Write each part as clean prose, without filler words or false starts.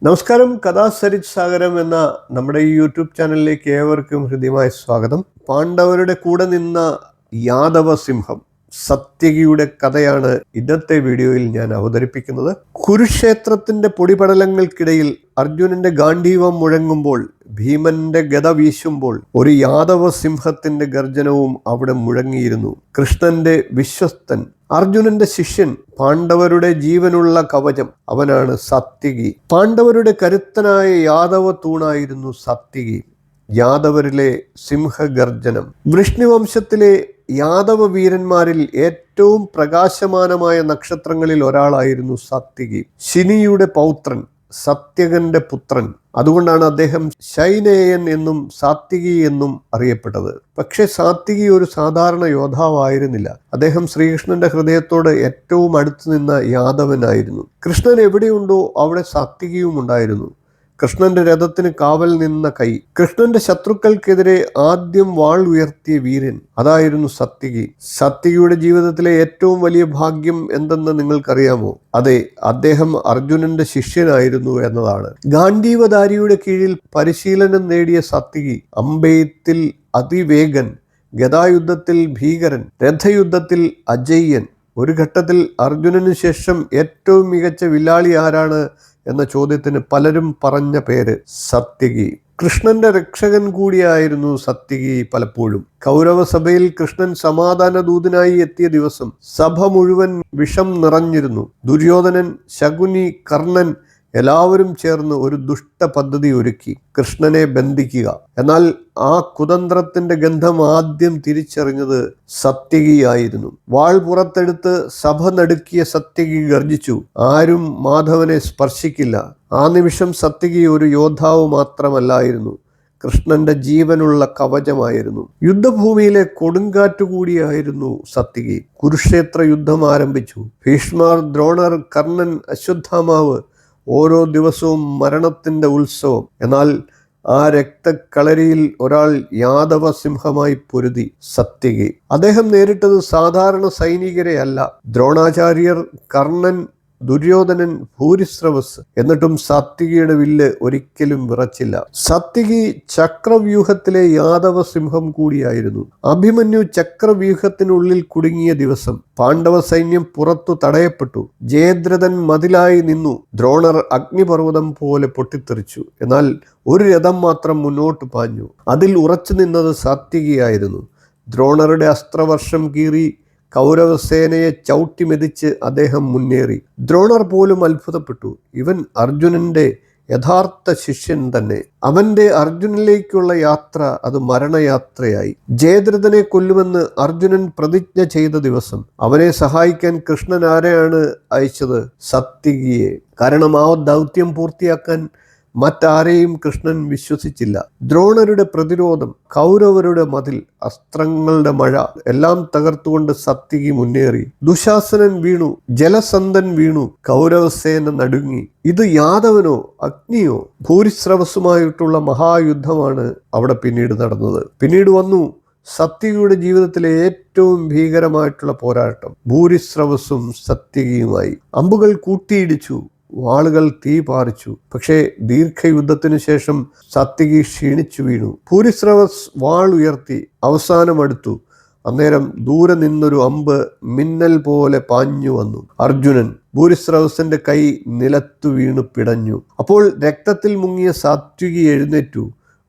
നമസ്കാരം. കഥാസരിത് സാഗരം എന്ന നമ്മുടെ ഈ യൂട്യൂബ് ചാനലിലേക്ക് ഏവർക്കും ഹൃദ്യമായ സ്വാഗതം. പാണ്ഡവരുടെ കൂടെ നിന്ന യാദവ സിംഹം സത്യകിയുടെ കഥയാണ് ഇന്നത്തെ വീഡിയോയിൽ ഞാൻ അവതരിപ്പിക്കുന്നത്. കുരുക്ഷേത്രത്തിന്റെ പൊടിപടലങ്ങൾക്കിടയിൽ അർജുനന്റെ ഗാണ്ഡീവം മുഴങ്ങുമ്പോൾ, ഭീമന്റെ ഗദ വീശുമ്പോൾ ഒരു യാദവ സിംഹത്തിന്റെ ഗർജനവും അവിടെ മുഴങ്ങിയിരുന്നു. കൃഷ്ണന്റെ വിശ്വസ്തൻ, അർജുനന്റെ ശിഷ്യൻ, പാണ്ഡവരുടെ ജീവനുള്ള കവചം, അവനാണ് സാത്യകി. പാണ്ഡവരുടെ കരുത്തനായ യാദവ തൂണായിരുന്നു സാത്യകി. യാദവരിലെ സിംഹഗർജനം. വൃഷ്ണിവംശത്തിലെ യാദവ വീരന്മാരിൽ ഏറ്റവും പ്രകാശമാനമായ നക്ഷത്രങ്ങളിൽ ഒരാളായിരുന്നു സാത്യകി. ശിനിയുടെ പൗത്രൻ, സത്യകന്റെ പുത്രൻ. അതുകൊണ്ടാണ് അദ്ദേഹം ശൈനേയൻ എന്നും സാത്യകി എന്നും അറിയപ്പെട്ടത്. പക്ഷെ സാത്യകി ഒരു സാധാരണ യോദ്ധാവായിരുന്നില്ല. അദ്ദേഹം ശ്രീകൃഷ്ണന്റെ ഹൃദയത്തോട് ഏറ്റവും അടുത്തു നിന്ന യാദവനായിരുന്നു. കൃഷ്ണൻ എവിടെയുണ്ടോ അവിടെ സാത്യകിയും ഉണ്ടായിരുന്നു. കൃഷ്ണന്റെ രഥത്തിന് കാവൽ നിന്ന കൈ, കൃഷ്ണന്റെ ശത്രുക്കൾക്കെതിരെ ആദ്യം വാൾ ഉയർത്തിയ വീരൻ, അതായിരുന്നു സാത്യകി. സാത്യകിയുടെ ജീവിതത്തിലെ ഏറ്റവും വലിയ ഭാഗ്യം എന്തെന്ന് നിങ്ങൾക്കറിയാമോ? അതെ, അദ്ദേഹം അർജുനന്റെ ശിഷ്യനായിരുന്നു എന്നതാണ്. ഗാണ്ഡീവധാരിയുടെ കീഴിൽ പരിശീലനം നേടിയ സാത്യകി അമ്പെയ്ത്തിൽ അതിവേഗൻ, ഗദായുദ്ധത്തിൽ ഭീകരൻ, രഥയുദ്ധത്തിൽ അജയ്യൻ. ഒരു ഘട്ടത്തിൽ അർജുനന് ശേഷം ഏറ്റവും മികച്ച വില്ലാളി ആരാണ് എന്ന ചോദ്യത്തിന് പലരും പറഞ്ഞ പേര് സാത്യകി. കൃഷ്ണന്റെ രക്ഷകൻ കൂടിയായിരുന്നു സാത്യകി. പലപ്പോഴും കൗരവസഭയിൽ കൃഷ്ണൻ സമാധാന ദൂതനായി എത്തിയ ദിവസം സഭ മുഴുവൻ വിഷം നിറഞ്ഞിരുന്നു. ദുര്യോധനൻ, ശകുനി, കർണൻ എല്ലാവരും ചേർന്ന് ഒരു ദുഷ്ട പദ്ധതി ഒരുക്കി, കൃഷ്ണനെ ബന്ധിക്കുക. എന്നാൽ ആ കുതന്ത്രത്തിന്റെ ഗന്ധം ആദ്യം തിരിച്ചറിഞ്ഞത് സാത്യകിയായിരുന്നു. വാൾ പുറത്തെടുത്ത് സഭ നടുക്കിയ സാത്യകി ഗർജിച്ചു, ആരും മാധവനെ സ്പർശിക്കില്ല. ആ നിമിഷം സാത്യകി ഒരു യോദ്ധാവ് മാത്രമല്ലായിരുന്നു, കൃഷ്ണന്റെ ജീവനുള്ള കവചമായിരുന്നു. യുദ്ധഭൂമിയിലെ കൊടുങ്കാറ്റുകൂടിയായിരുന്നു സാത്യകി. കുരുക്ഷേത്ര യുദ്ധം ആരംഭിച്ചു. ഭീഷ്മർ, ദ്രോണർ, കർണൻ, അശ്വത്ഥാമാവ്, ഓരോ ദിവസവും മരണത്തിന്റെ ഉത്സവം. എന്നാൽ ആ രക്തക്കളരിയിൽ ഒരാൾ യാദവ സിംഹമായി പൊരുതി, സാത്യകി. അദ്ദേഹം നേരിട്ടത് സാധാരണ സൈനികരെ അല്ല. ദ്രോണാചാര്യർ, കർണൻ, ദുര്യോധനൻ, ഭൂരിശ്രവസ്. എന്നിട്ടും സാത്യകിയുടെ വില്ല് ഒരിക്കലും വിറച്ചില്ല. സാത്യകി ചക്രവ്യൂഹത്തിലെ യാദവ സിംഹം കൂടിയായിരുന്നു. അഭിമന്യു ചക്രവ്യൂഹത്തിനുള്ളിൽ കുടുങ്ങിയ ദിവസം പാണ്ഡവ സൈന്യം പുറത്തു തടയപ്പെട്ടു. ജയദ്രഥൻ മതിലായി നിന്നു. ദ്രോണർ അഗ്നിപർവ്വതം പോലെ പൊട്ടിത്തെറിച്ചു. എന്നാൽ ഒരു രഥം മാത്രം മുന്നോട്ട് പാഞ്ഞു. അതിൽ ഉറച്ചു നിന്നത് സാത്യകിയായിരുന്നു. ദ്രോണറുടെ അസ്ത്രവർഷം കീറി കൗരവസേനയെ ചവിട്ടി മെതിച്ച് അദ്ദേഹം മുന്നേറി. ദ്രോണർ പോലും അത്ഭുതപ്പെട്ടു. ഇവൻ അർജുനന്റെ യഥാർത്ഥ ശിഷ്യൻ തന്നെ. അവന്റെ അർജുനിലേക്കുള്ള യാത്ര അത് മരണയാത്രയായി. ജയദ്രഥനെ കൊല്ലുമെന്ന് അർജുനൻ പ്രതിജ്ഞ ചെയ്ത ദിവസം അവനെ സഹായിക്കാൻ കൃഷ്ണൻ ആരെയാണ് അയച്ചത്? സാത്യകിയെ. കാരണം ആ ദൗത്യം പൂർത്തിയാക്കാൻ മറ്റാരെയും കൃഷ്ണൻ വിശ്വസിച്ചില്ല. ദ്രോണരുടെ പ്രതിരോധം, കൗരവരുടെ മതിൽ, അസ്ത്രങ്ങളുടെ മഴ എല്ലാം തകർത്തുകൊണ്ട് സാത്യകി മുന്നേറി. ദുശാസനൻ വീണു, ജലസന്ധൻ വീണു, കൗരവസേന നടുങ്ങി. ഇത് യാദവനോ അഗ്നിയോ? ഭൂരിശ്രവസുമായിട്ടുള്ള മഹായുദ്ധമാണ് അവിടെ പിന്നീട് നടന്നത്. പിന്നീട് വന്നു സാത്യകിയുടെ ജീവിതത്തിലെ ഏറ്റവും ഭീകരമായിട്ടുള്ള പോരാട്ടം, ഭൂരിശ്രവസും സാത്യകിയുമായി. അമ്പുകൾ കൂട്ടിയിടിച്ചു, വാളുകൾ തീ പാറിച്ചു. പക്ഷേ ദീർഘയുദ്ധത്തിനു ശേഷം സാത്യകി ക്ഷീണിച്ചു വീണു. ഭൂരിശ്രവസ് വാൾ ഉയർത്തി. അവസാനം അടുത്തു. അന്നേരം ദൂരെ നിന്നൊരു അമ്പ് മിന്നൽ പോലെ പാഞ്ഞു വന്നു. അർജുനൻ. ഭൂരിശ്രവസിന്റെ കൈ നിലത്തു വീണു പിടഞ്ഞു. അപ്പോൾ രക്തത്തിൽ മുങ്ങിയ സാത്യകി എഴുന്നേറ്റു.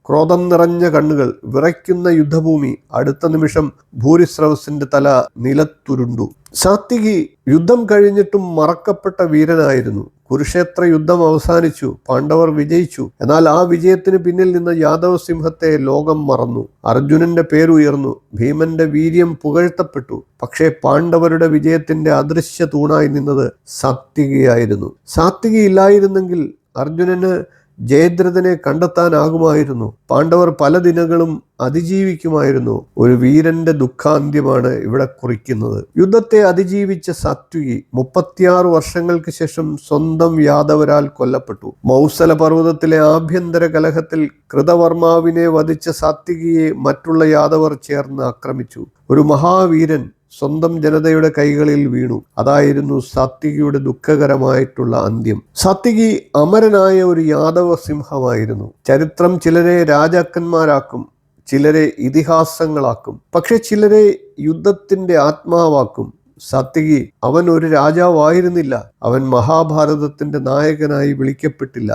ക്രോധം നിറഞ്ഞ കണ്ണുകൾ, വിറയ്ക്കുന്ന യുദ്ധഭൂമി. അടുത്ത നിമിഷം ഭൂരിശ്രവസിന്റെ തല നിലത്തുരുണ്ടു. സാത്യകി യുദ്ധം കഴിഞ്ഞിട്ടും മറക്കപ്പെട്ട വീരനായിരുന്നു. കുരുക്ഷേത്ര യുദ്ധം അവസാനിച്ചു. പാണ്ഡവർ വിജയിച്ചു. എന്നാൽ ആ വിജയത്തിന് പിന്നിൽ നിന്ന യാദവ സിംഹത്തെ ലോകം മറന്നു. അർജുനന്റെ പേരുയർന്നു. ഭീമന്റെ വീര്യം പുകഴ്ത്തപ്പെട്ടു. പക്ഷേ പാണ്ഡവരുടെ വിജയത്തിന്റെ അദൃശ്യ തൂണായി നിന്നത് സാത്യകിയായിരുന്നു. സാത്യകി ഇല്ലായിരുന്നെങ്കിൽ അർജുനന് ജയദ്രഥനെ കണ്ടെത്താനാകുമായിരുന്നു. പാണ്ഡവർ പല ദിനങ്ങളും അതിജീവിക്കുമായിരുന്നു. ഒരു വീരന്റെ ദുഃഖാന്ത്യമാണ് ഇവിടെ കുറിക്കുന്നത്. യുദ്ധത്തെ അതിജീവിച്ച സാത്യകി 36 വർഷങ്ങൾക്ക് ശേഷം സ്വന്തം യാദവരാൽ കൊല്ലപ്പെട്ടു. മൗസല പർവ്വതത്തിലെ ആഭ്യന്തര കലഹത്തിൽ കൃതവർമാവിനെ വധിച്ച സാത്യകിയെ മറ്റുള്ള യാദവർ ചേർന്ന് ആക്രമിച്ചു. ഒരു മഹാവീരൻ സ്വന്തം ജനതയുടെ കൈകളിൽ വീണു. അതായിരുന്നു സാത്വികിയുടെ ദുഃഖകരമായിട്ടുള്ള അന്ത്യം. സാത്വികി അമരനായ ഒരു യാദവ സിംഹമായിരുന്നു. ചരിത്രം ചിലരെ രാജാക്കന്മാരാക്കും, ചിലരെ ഇതിഹാസങ്ങളാക്കും, പക്ഷെ ചിലരെ യുദ്ധത്തിന്റെ ആത്മാവാക്കും. സാത്വികി അവൻ ഒരു രാജാവായിരുന്നില്ല. അവൻ മഹാഭാരതത്തിന്റെ നായകനായി വിളിക്കപ്പെട്ടില്ല.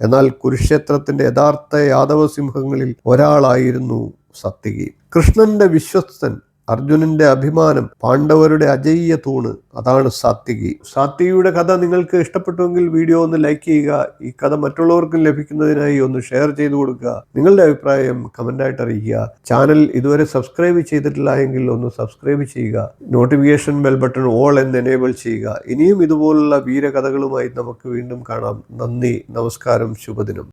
എന്നാൽ കുരുക്ഷേത്രത്തിന്റെ യഥാർത്ഥ യാദവ സിംഹങ്ങളിൽ ഒരാളായിരുന്നു സാത്വികി. കൃഷ്ണന്റെ വിശ്വസ്തൻ, അർജുനന്റെ അഭിമാനം, പാണ്ഡവരുടെ അജയ്യ തൂണ്, അതാണ് സാത്വികി. സാത്വികിയുടെ കഥ നിങ്ങൾക്ക് ഇഷ്ടപ്പെട്ടുവെങ്കിൽ വീഡിയോ ഒന്ന് ലൈക്ക് ചെയ്യുക. ഈ കഥ മറ്റുള്ളവർക്കും ലഭിക്കുന്നതിനായി ഒന്ന് ഷെയർ ചെയ്തു കൊടുക്കുക. നിങ്ങളുടെ അഭിപ്രായം കമന്റായിട്ട് അറിയിക്കുക. ചാനൽ ഇതുവരെ സബ്സ്ക്രൈബ് ചെയ്തിട്ടില്ല എങ്കിൽ ഒന്ന് സബ്സ്ക്രൈബ് ചെയ്യുക. നോട്ടിഫിക്കേഷൻ ബെൽ ബട്ടൺ ഓൾ എന്ന് എനേബിൾ ചെയ്യുക. ഇനിയും ഇതുപോലുള്ള വീരകഥകളുമായി നമുക്ക് വീണ്ടും കാണാം. നന്ദി, നമസ്കാരം, ശുഭദിനം.